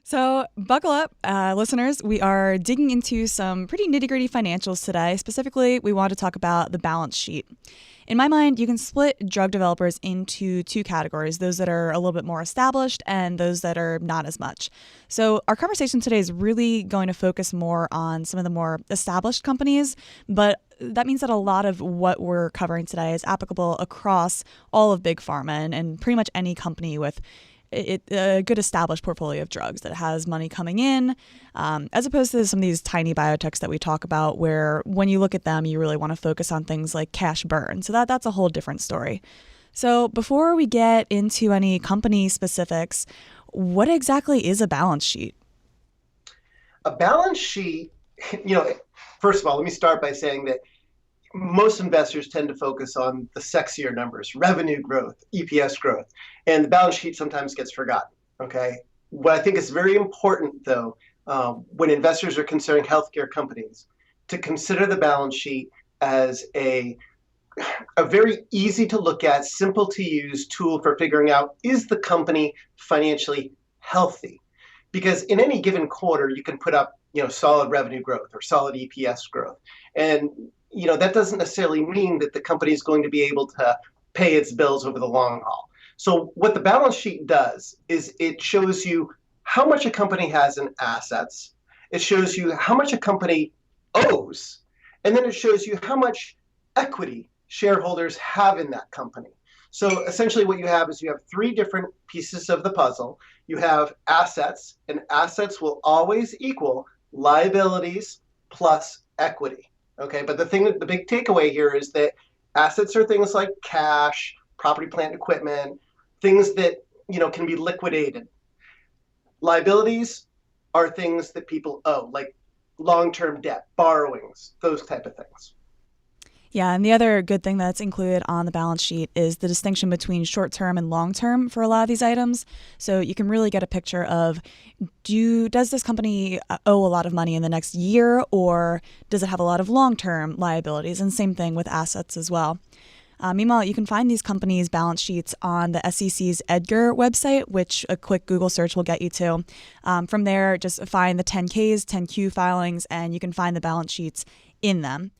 So, buckle up, listeners. We are digging into some pretty nitty gritty financials today. Specifically, we want to talk about the balance sheet. In my mind, you can split drug developers into two categories, those that are a little bit more established and those that are not as much. So, our conversation today is really going to focus more on some of the more established companies, but that means that a lot of what we're covering today is applicable across all of Big Pharma and pretty much any company with a good established portfolio of drugs that has money coming in, as opposed to some of these tiny biotechs that we talk about where when you look at them, you really want to focus on things like cash burn. So that's a whole different story. So before we get into any company specifics, what exactly is a balance sheet? A balance sheet, you know, first of all, let me start by saying that most investors tend to focus on the sexier numbers, revenue growth, EPS growth, and the balance sheet sometimes gets forgotten. Okay. What I think is very important, though, when investors are considering healthcare companies, to consider the balance sheet as a very easy to look at, simple to use tool for figuring out, is the company financially healthy? Because in any given quarter, you can put up, solid revenue growth or solid EPS growth. And that doesn't necessarily mean that the company is going to be able to pay its bills over the long haul. So what the balance sheet does is it shows you how much a company has in assets. It shows you how much a company owes. And then it shows you how much equity shareholders have in that company. So essentially what you have is you have three different pieces of the puzzle. You have assets, and assets will always equal liabilities plus equity. Okay, but the big takeaway here is that assets are things like cash, property, plant, equipment, things that can be liquidated. Liabilities are things that people owe, like long-term debt, borrowings, those type of things. Yeah, and the other good thing that's included on the balance sheet is the distinction between short term and long term for a lot of these items. So you can really get a picture of does this company owe a lot of money in the next year, or does it have a lot of long term liabilities? And same thing with assets as well. Meanwhile, you can find these companies' balance sheets on the SEC's Edgar website, which a quick Google search will get you to. From there, just find the 10Ks, 10Q filings, and you can find the balance sheets in them.